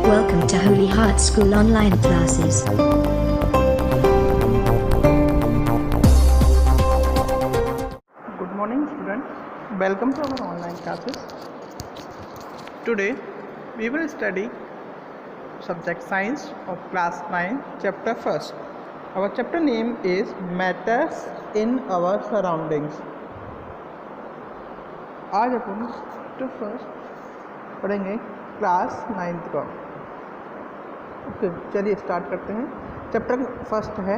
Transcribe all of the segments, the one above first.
Welcome to Holy Heart School online classes. Good morning students, welcome to our online classes. Today we will study subject science of class 9 chapter 1st. Our chapter name is matters in our surroundings. आज अपन chapter first पढ़ेंगे class 9th का। Okay, चलिए start करते हैं। Chapter first है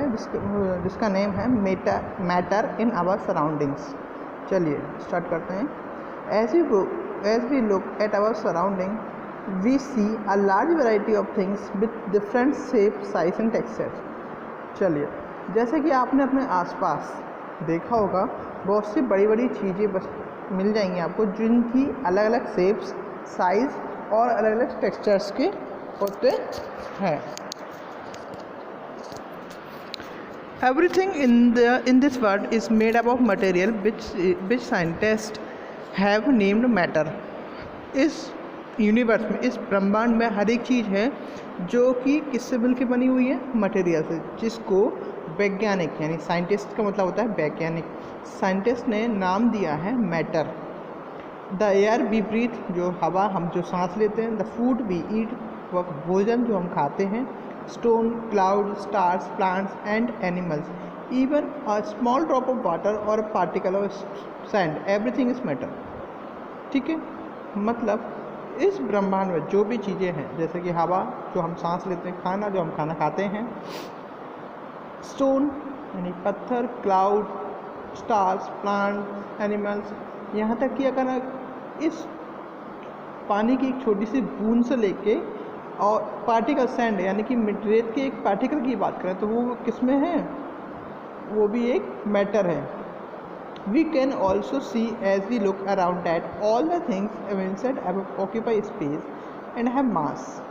जिसका name है matter in our surroundings. चलिए स्टार्ट करते हैं। As we look at our surrounding we see a large variety of things with different shape size and texture. चलिए, जैसे कि आपने अपने आसपास देखा होगा बहुत सी बड़ी बड़ी चीज़ें बस मिल जाएंगी आपको, जिनकी अलग अलग शेप्स, साइज़ और अलग अलग टेक्सचर्स के होते हैं। Everything in this world is made up of material which scientists have named matter. इस यूनिवर्स में, इस ब्रह्मांड में हर एक चीज़ है जो कि किससे मिलकर बनी हुई है? मटेरियल से, जिसको वैज्ञानिक यानी साइंटिस्ट का मतलब होता है वैज्ञानिक, साइंटिस्ट ने नाम दिया है matter. The air we breathe, जो हवा हम जो सांस लेते हैं, द फूड वी ईट, वह भोजन जो हम खाते हैं, stone, cloud, stars, plants and animals, even a small drop of water और particle of sand, everything is matter. ठीक है, मतलब इस ब्रह्मांड में जो भी चीज़ें हैं, जैसे कि हवा जो हम सांस लेते हैं, खाना जो हम खाना खाते हैं, स्टोन यानी पत्थर, क्लाउड, स्टार्स, प्लांट, एनिमल्स, यहाँ तक कि अगर इस पानी की एक छोटी सी बूंद से लेके और पार्टिकल सैंड यानी कि रेत के एक पार्टिकल की बात करें तो वो किस में है? वो भी एक मैटर है। We can also see as we look around that all the things inside occupy space and have mass.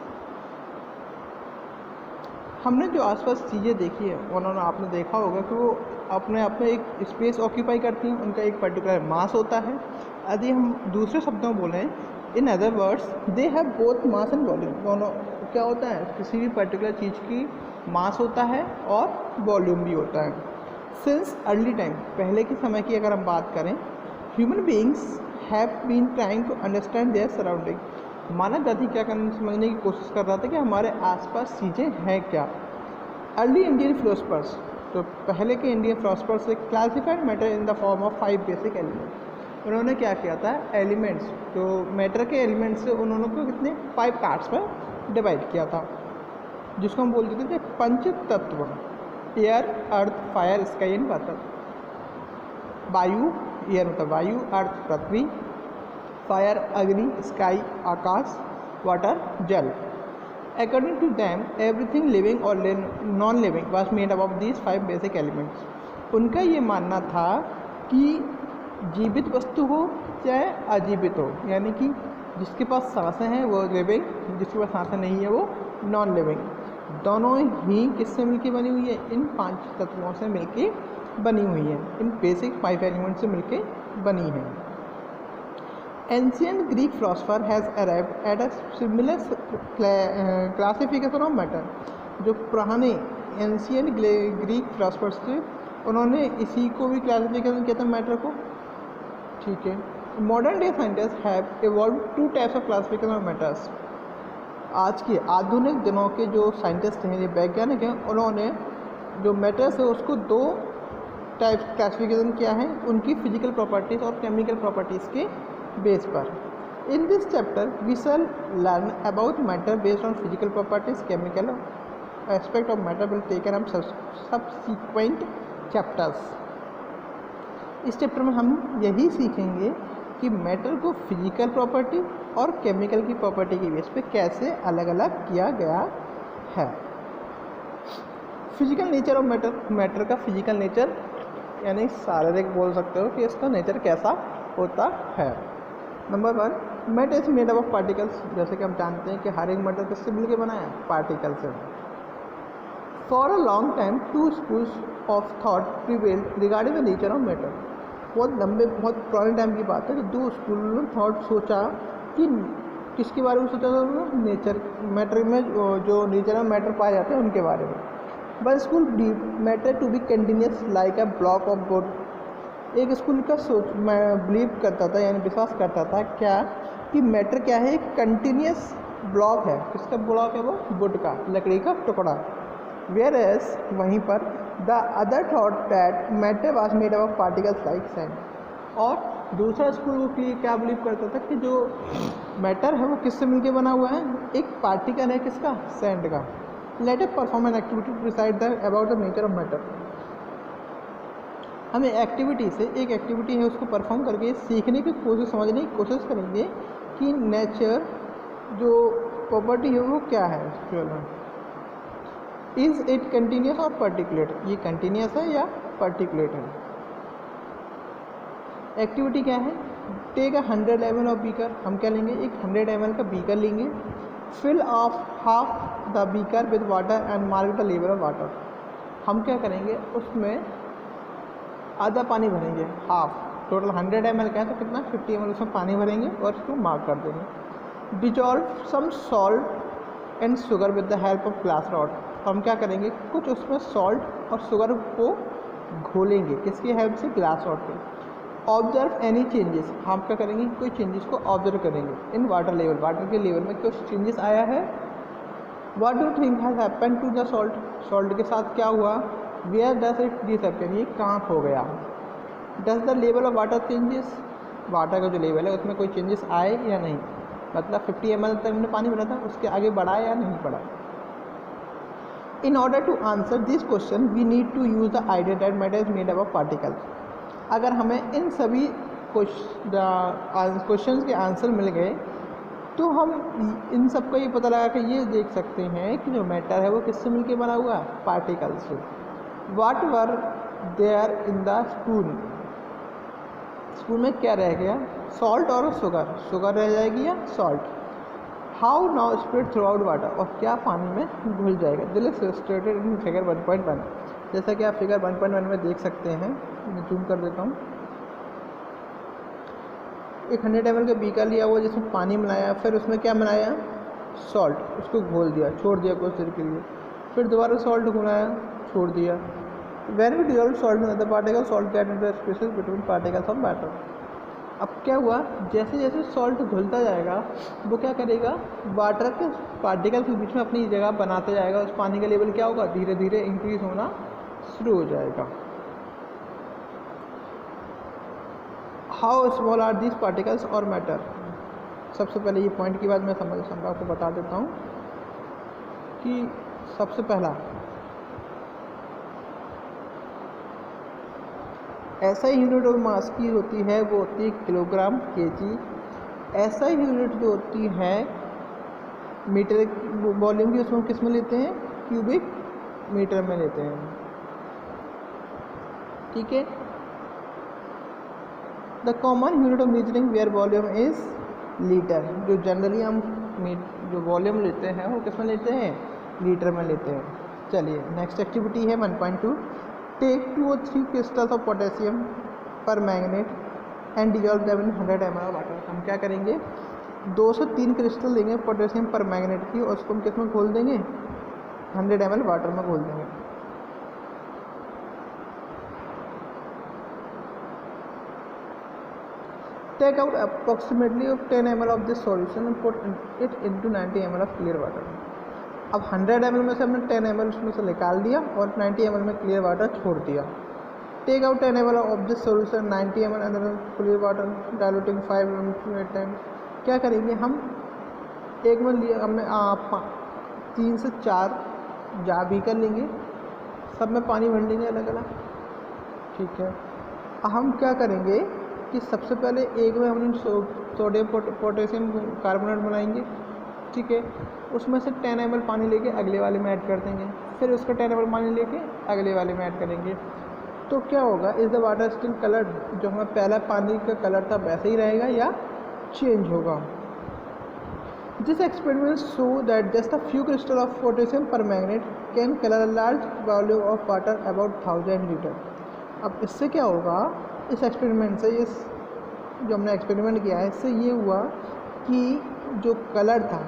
हमने जो आसपास चीज़ें देखी है उन्होंने आपने देखा होगा कि वो अपने आप में एक स्पेस ऑक्यूपाई करती हैं, उनका एक पर्टिकुलर मास होता है। यदि हम दूसरे शब्दों में बोलें, in other words they have both mass and volume. दोनों क्या होता है? किसी भी पर्टिकुलर चीज़ की मास होता है और वॉल्यूम भी होता है। सिंस अर्ली टाइम, पहले के समय की अगर हम बात करें, human beings have been trying to understand their surrounding. मानव जाति क्या करने समझने की कोशिश कर रहा था कि हमारे आसपास चीज़ें हैं क्या। अर्ली इंडियन फिलोसफर्स, तो पहले के इंडियन फिलोसफर्स से classified matter in the form of 5 basic elements. उन्होंने क्या किया था? एलिमेंट्स, जो मैटर के एलिमेंट्स से उन्होंने को कितने 5 पार्ट्स में डिवाइड किया था, जिसको हम बोलते थे पंच तत्व। Air, earth, fire, sky and water. वायु, एयर मतलब वायु, अर्थ पृथ्वी, फायर अग्नि, स्काई आकाश, वाटर जल। According to them, everything living or non-living was made up of these 5 basic elements. उनका ये मानना था कि जीवित वस्तु हो चाहे अजीवित हो, यानी कि जिसके पास सांसें हैं वो लिविंग, जिसके पास सांसें नहीं है वो नॉन लिविंग, दोनों ही किससे मिलके बनी हुई है? इन 5 तत्वों से मिलके बनी हुई है, इन बेसिक 5 एलिमेंट से मिलके बनी है। Ancient Greek philosopher has arrived at a similar classification of matter. जो पुराने एंशियंट ग्रीक फिलोसफर्स थे उन्होंने इसी को भी क्लासिफिकेशन किया था मैटर को। ठीक है, modern day scientist have evolve 2 types of classification of matters. आज के आधुनिक दिनों के जो साइंटिस्ट हैं, ये वैज्ञानिक हैं, उन्होंने जो मैटर्स है उसको 2 टाइप्स क्लासिफिकेशन किया है, उनकी फिजिकल प्रॉपर्टीज़ और केमिकल प्रॉपर्टीज़ के बेस पर। In this chapter we shall learn about matter based on physical properties, chemical aspect of matter will taken up subsequent chapters. इस चैप्टर में हम यही सीखेंगे कि मैटर को फिजिकल प्रॉपर्टी और केमिकल की प्रॉपर्टी के बेस पे कैसे अलग अलग किया गया है। Physical nature of matter, matter का फिजिकल नेचर यानी शारीरिक बोल सकते हो कि इसका नेचर कैसा होता है। Number 1, matter is made up of particles. जैसे कि हम जानते हैं कि हर एक मैटर किससे मिलकर बना है? पार्टिकल से। For a long time 2 schools of thought prevailed regarding the nature of matter. बहुत पुराने टाइम की बात है कि 2 स्कूल में थॉट सोचा कि किसके बारे में सोचा था उन्होंने? नेचर मैटर में, जो नेचर में मैटर पाए जाते हैं उनके बारे में। One school matter to be continuous like a block of wood. एक स्कूल का सोच मैं बिलीव करता था, यानी विश्वास करता था क्या कि मैटर क्या है, एक कंटिन्यूस ब्लॉक है। किसका ब्लॉक है वो? वुड का, लकड़ी का टुकड़ा। वेयर एज वहीं पर the other thought that matter was made up of particles like sand. और दूसरा स्कूल वो क्या बिलीव करता था कि जो मैटर है वो किससे मिलके बना हुआ है? एक पार्टिकल है, किसका? सैंड का। Let us perform an activity to decide the about the nature of matter. हमें एक्टिविटी से, एक एक्टिविटी है उसको परफॉर्म करके सीखने की कोशिश, समझने की कोशिश करेंगे कि नेचर जो प्रॉपर्टी है वो क्या है। चलो, is it continuous or particulate? ये कंटिन्यूस है या पर्टिकुलेट है? एक्टिविटी क्या है? Take a 100 ml of beaker. हम क्या लेंगे? एक 100 ml का बीकर लेंगे। Fill of half the beaker with water and mark the level of water. हम क्या करेंगे? उसमें आधा पानी भरेंगे, हाफ। टोटल 100 ml का है तो कितना? 50 ml उसमें पानी भरेंगे और उसको मार्क कर देंगे। Dissolve some salt and sugar with the help of glass rod. हम क्या करेंगे? कुछ उसमें सॉल्ट और शुगर को घोलेंगे, किसकी हेल्प से? ग्लास रॉड के। Observe any changes. हम क्या करेंगे? कोई चेंजेस को ऑब्जर्व करेंगे इन वाटर लेवल। वाटर के लेवल में कुछ चेंजेस आया है। What do think has happened to the salt? Salt के साथ क्या हुआ? Where does it disappear? ये कहाँ खो गया? Does the level of water changes? Water का जो लेवल है उसमें कोई चेंजेस आए या नहीं? मतलब 50 ml तक हमने पानी भरा था, उसके आगे बढ़ा या नहीं बढ़ा? In order to answer this question we need to use the idea that matter is made up of particles. अगर हमें इन सभी क्वेश्चंस के आंसर मिल गए तो हम इन सब का ये पता लगा कि ये देख सकते हैं कि जो मैटर है वो किससे मिलके बना हुआ है? पार्टिकल्स से। What were there in the spoon? Spoon में क्या रह गया? सॉल्ट और शुगर। शुगर रह जाएगी या salt? How now spread through out water? और क्या पानी में घुल जाएगा? This is illustrated in figure 1.1। जैसा कि आप फिगर 1.1 में देख सकते हैं, मैं जूम कर देता हूँ। एक 100 ml का बीकर लिया हुआ जिसमें पानी मिलाया, फिर उसमें क्या मिलाया? सॉल्ट। उसको घोल दिया, छोड़ दिया कुछ देर के लिए, फिर दोबारा सॉल्ट घुलाया, छोड़ दिया। When we dissolve salt in other particles, salt get into spaces between particles of matter. अब क्या हुआ? जैसे जैसे सॉल्ट घुलता जाएगा वो क्या करेगा? वाटर के पार्टिकल के बीच में अपनी जगह बनाते जाएगा। उस पानी का लेवल क्या होगा? धीरे धीरे इंक्रीज होना शुरू हो जाएगा। How small are these particles और मैटर? सबसे पहले ये पॉइंट की बात मैं आपको बता देता हूँ कि सबसे पहला ऐसा यूनिट ऑफ मास की होती है वो होती है किलोग्राम, केजी। ऐसा यूनिट जो होती है मीटर वॉल्यूम की, उसमें किस में लेते हैं? क्यूबिक मीटर में लेते हैं। ठीक है। The common unit of measuring where volume is litre. जो जनरली हम जो वॉल्यूम लेते हैं वो किस में लेते हैं? लीटर में लेते हैं। चलिए नेक्स्ट एक्टिविटी है 1.2। Take 2 or 3 crystals of potassium permanganate and dissolve them in 100 ml of water। हम क्या करेंगे? 2 से 3 क्रिस्टल लेंगे पोटेशियम परमैंगनेट की और उसको हम किस में घोल देंगे? 100 ml वाटर में घोल देंगे। Take out approximately 10 ml of this solution and put it into 90 ml of clear water। अब 100 ml में से हमने 10 ml उसमें से निकाल दिया और 90 ml में क्लियर वाटर छोड़ दिया। Take out 10 ml of this solution 90 ml अंदर clear water diluting 5 ml 8 time. क्या करेंगे? हम एक में लिया हमने 3 से 4 जा बीकर लेंगे, सब में पानी भर लेंगे अलग अलग। ठीक है। हम क्या करेंगे कि सबसे पहले एक में हमने सोडियम पोटेशियम कार्बोनेट बनाएंगे। ठीक है। उसमें से 10 ml पानी लेके अगले वाले में ऐड कर देंगे, फिर उसका 10 ml पानी लेके अगले वाले में ऐड करेंगे। तो क्या होगा? Is the water still coloured? जो हमें पहला पानी का कलर था वैसे ही रहेगा या चेंज होगा? This experiment show that just a few crystal of potassium permanganate can colour a large volume of water about 1000 litre. अब इससे क्या होगा? इस एक्सपेरिमेंट से, इस जो हमने एक्सपेरिमेंट किया है इससे ये हुआ कि जो कलर था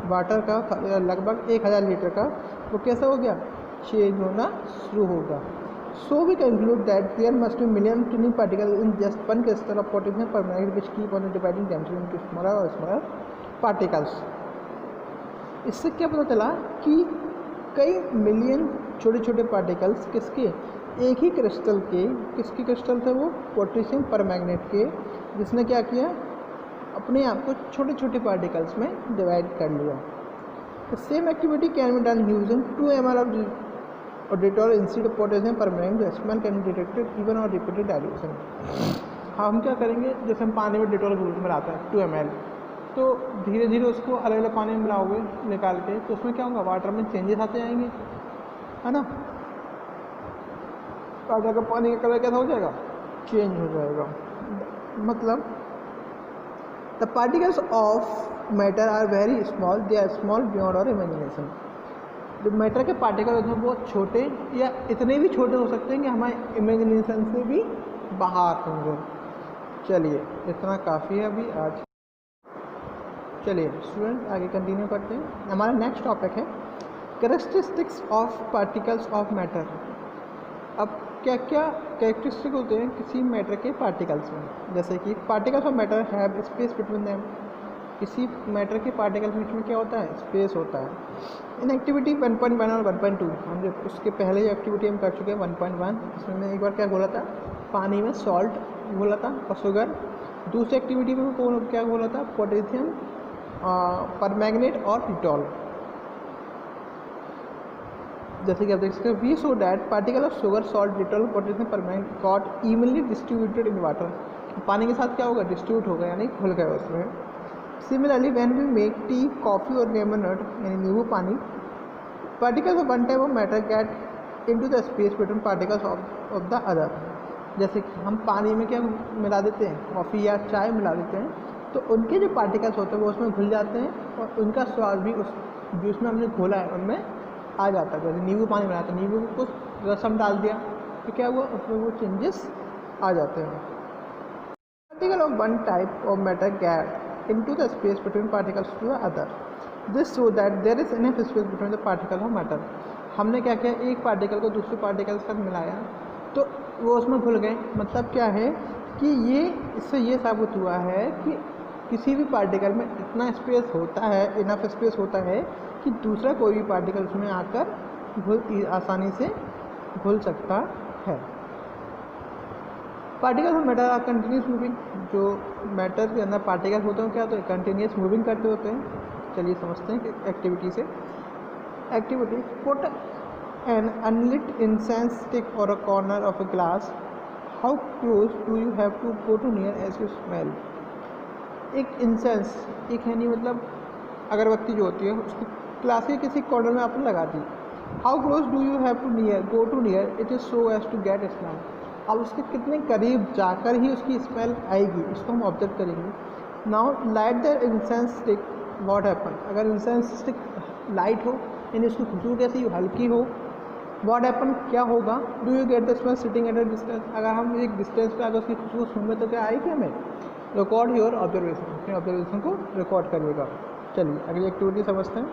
वाटर का लगभग 1000 लीटर का, वो कैसा हो गया, चेंज होना शुरू होगा। So we conclude that there must be million tiny particle in just one crystal of potassium permanganate which keep on dividing themselves into smaller और स्मॉलर पार्टिकल्स। इससे क्या पता चला कि कई मिलियन छोटे छोटे पार्टिकल्स किसके, एक ही क्रिस्टल के, किसके क्रिस्टल थे वो, पोटेशियम परमैंगनेट के, जिसने क्या किया, अपने आप को छोटे छोटे पार्टिकल्स में डिवाइड कर लिया। The same activity can be done using 2 ml of Dettol instead of potassium permanganate. The smell can be detected even और रिपीटेड डाइल्यूशन। हम क्या करेंगे, जैसे हम पानी में डेटॉल घोल मिलाते हैं 2 ml, तो धीरे धीरे उसको अलग अलग पानी में मिलाओगे निकाल के, तो उसमें क्या होगा, वाटर में चेंजेस आते जाएंगे, है ना। वाटर का पानी का कलर कैसा हो जाएगा, चेंज हो जाएगा। मतलब the particles of matter are very small, they are small beyond our imagination. जो मैटर के पार्टिकल होते हैं बहुत छोटे या इतने भी छोटे हो सकते हैं कि हमारे इमेजिनेशन से भी बाहर होंगे। चलिए इतना काफ़ी है अभी आज। चलिए स्टूडेंट आगे कंटिन्यू करते हैं। हमारा नेक्स्ट टॉपिक है characteristics of particles of matter. अब क्या क्या कैरेक्टरिस्टिक होते हैं किसी मैटर के पार्टिकल्स में, जैसे कि particles of matter have space between them. किसी मैटर के पार्टिकल्स के बीच में क्या होता है, स्पेस होता है। इन एक्टिविटी 1.1 और 1.2 हम जब उसके पहले जो एक्टिविटी हम कर चुके हैं 1.1, इसमें मैं एक बार क्या बोला था, पानी में सॉल्ट बोला था और शुगर। दूसरी एक्टिविटी में क्या बोला था, पोटेशियम परमैंगनेट और डिटॉल। जैसे कि आप देख सकते हैं, we saw that particle of sugar salt Dettol potassium permanganate got evenly distributed in water. पानी के साथ क्या होगा, डिस्ट्रीब्यूट होगा यानी घुल गया उसमें। Similarly when we make tea, coffee और लेमन नट यानी नींबू पानी, particles of one type of matter get into the space between particles of the other. जैसे कि हम पानी में क्या मिला देते हैं, कॉफ़ी या चाय मिला देते हैं, तो उनके जो पार्टिकल्स होते हैं वो उसमें घुल जाते हैं और उनका स्वाद भी उस जूस में हमने घोला है उनमें आ जाता है। जैसे नींबू पानी बनाते हैं, नींबू को कुछ रसम डाल दिया तो क्या हुआ, उसमें वो चेंजेस आ जाते हैं। Particle of one type of matter get into the space between particles to the other, this so that there is enough space between the particle of matter। हमने क्या किया, एक पार्टिकल को दूसरे पार्टिकल के साथ मिलाया तो वो उसमें घुल गए। मतलब क्या है कि ये इससे ये साबित हुआ है कि किसी भी पार्टिकल में इतना स्पेस होता है, इनफ स्पेस होता है कि दूसरा कोई भी पार्टिकल उसमें आकर आसानी से घुल सकता है। Particles of matter are continuous moving. जो मैटर के अंदर पार्टिकल्स होते हैं क्या होते हैं, कंटिन्यूस मूविंग करते होते हैं। चलिए समझते हैं कि एक्टिविटी से। Activity, put an unlit incense stick और a corner of a glass, how close do you have to go to near as you smell. एक इंसेंस, एक है नहीं मतलब अगरबत्ती जो होती है, उसकी ग्लास के किसी कॉर्नर में आपने लगा दी। How close do you have to go to near it is so as to get smell. अब उसके कितने करीब जाकर ही उसकी स्मेल आएगी, इसको हम ऑब्जर्व करेंगे। Now light the incense stick, what happen. अगर इंसेंस स्टिक लाइट हो यानी उसकी खुशबू कैसी हो, हल्की हो, व्हाट हैपन क्या होगा, do you get the smell sitting at a distance. अगर हम एक डिस्टेंस पे अगर उसकी खुशबू सूंघे तो क्या आएगी हमें, रिकॉर्ड योर ऑब्जर्वेशन, अपने ऑब्जर्वेशन को रिकॉर्ड करिएगा। चलिए अगली एक्टिविटी समझते हैं।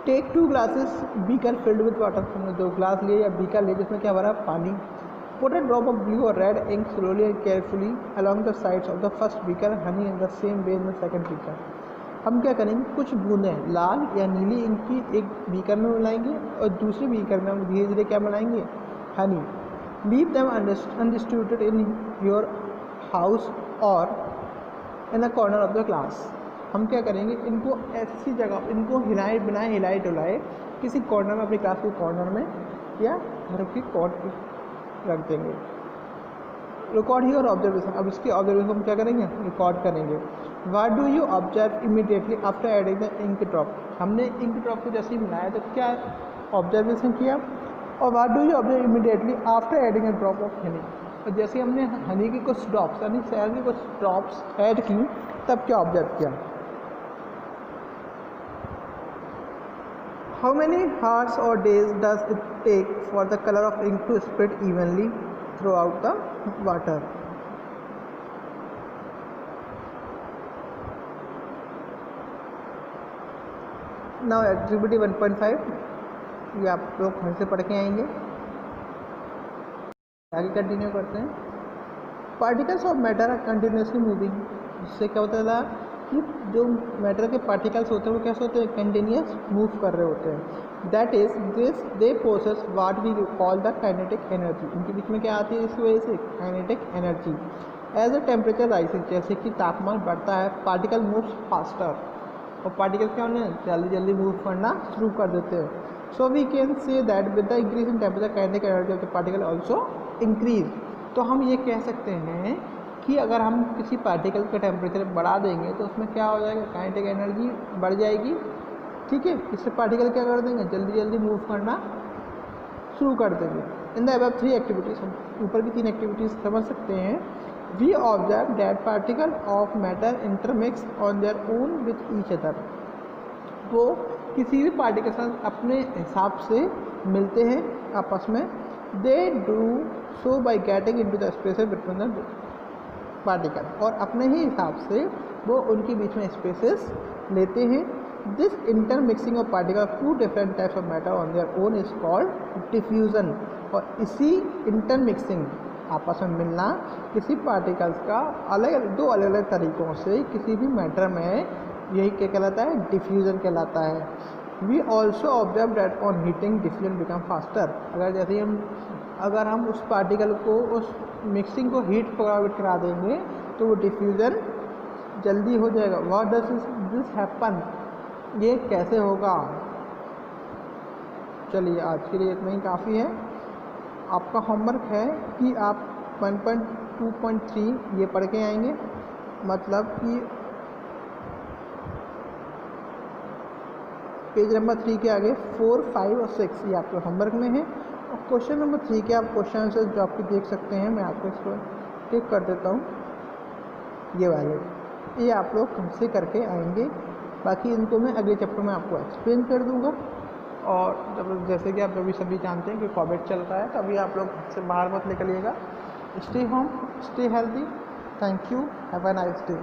Take 2 glasses, beaker filled with water. हमने 2 ग्लास लिए या बीकर लिए जिसमें क्या भरा, पानी। Put a drop of blue or red ink slowly and carefully along the sides of the first beaker, honey in the same way in the second beaker। हम क्या करेंगे, कुछ बूंदें लाल या नीली इंक की एक बीकर में मिलाएंगे और दूसरे बीकर में हम धीरे धीरे क्या बनाएंगे, honey. Leave them undistributed in your house और in a corner of the class. हम क्या करेंगे, इनको ऐसी जगह, इनको हिलाए बिना हिलाए डुलाए किसी कॉर्नर में, अपनी क्लास के कॉर्नर में या घर की कॉर्नर रख देंगे। रिकॉर्ड ही और ऑब्जर्वेशन। अब इसकी ऑब्जर्वेशन हम क्या करेंगे, रिकॉर्ड करेंगे। What do you observe immediately after adding the ink drop. हमने इंक ड्रॉप को जैसे ही मिलाया तो क्या ऑब्जर्वेशन किया, और what do you observe immediately after adding a drop of honey. और जैसे हमने हनी की कुछ ड्रॉप्स यानी शहद की कुछ ड्रॉप्स ऐड की तब क्या ऑब्जर्व किया। How many hours or days does it take for the color of ink to spread evenly throughout the water? Now activity 1.5 ये आप लोग घर से पढ़ के आएंगे। आगे कंटिन्यू करते हैं। Particles of matter are continuously moving. इससे क्या होता है कि जो मैटर के पार्टिकल्स होते हैं वो कैसे होते हैं, कंटिन्यूस मूव कर रहे होते हैं। That is this they possess what we call the kinetic energy. इनके बीच में क्या आती है इस वजह से, kinetic energy. As a temperature rises, जैसे कि तापमान बढ़ता है पार्टिकल मूव्स फास्टर, और पार्टिकल क्या होने जल्दी जल्दी मूव करना शुरू कर देते हैं। So we can say that with the increase in temperature kinetic energy of the particle also increase. तो हम ये कह सकते हैं कि अगर हम किसी पार्टिकल का टेम्परेचर बढ़ा देंगे तो उसमें क्या हो जाएगा, काइनेटिक एनर्जी बढ़ जाएगी। ठीक है, इससे पार्टिकल क्या कर देंगे, जल्दी जल्दी मूव करना शुरू कर देंगे। इन द अबव 3 एक्टिविटीज़, हम ऊपर की 3 एक्टिविटीज़ समझ सकते हैं। We observe that particle of matter intermix on their own with each other. वो किसी भी पार्टिकल के साथ अपने हिसाब से मिलते हैं आपस में। They do so by getting into the spaces between the particle, और अपने ही हिसाब से वो उनके बीच में स्पेसेस लेते हैं। This intermixing of particle of 2 different types of matter on their own is called diffusion. और इसी इंटरमिक्सिंग, आपस में मिलना किसी पार्टिकल्स का दो अलग अलग तरीक़ों से किसी भी मैटर में, यही क्या कहलाता है, डिफ्यूज़न कहलाता है। We also observe that on heating diffusion become faster. अगर हम उस पार्टिकल को, उस मिक्सिंग को हीट करा देंगे तो वो डिफ्यूज़न जल्दी हो जाएगा। व्हाट डज दिस हैपन, ये कैसे होगा। चलिए आज के लिए इतना ही काफ़ी है। आपका होमवर्क है कि आप 1.2.3 ये पढ़ के आएंगे, मतलब कि पेज नंबर 3 के आगे 4, 5 और 6 ये आपके होमवर्क में है। और क्वेश्चन नंबर 3 के आप क्वेश्चन आंसर जो आपके देख सकते हैं, मैं आपको इसको टिक कर देता हूँ, ये वाले, ये आप लोग घर से करके आएंगे। बाकी इनको मैं अगले चैप्टर में आपको एक्सप्लेन कर दूँगा। और जैसे कि आप सभी जानते हैं कि कोविड चल रहा है, तो अभी आप लोग घर से बाहर मत निकलिएगा। Stay home, stay healthy. Thank you, have a nice day.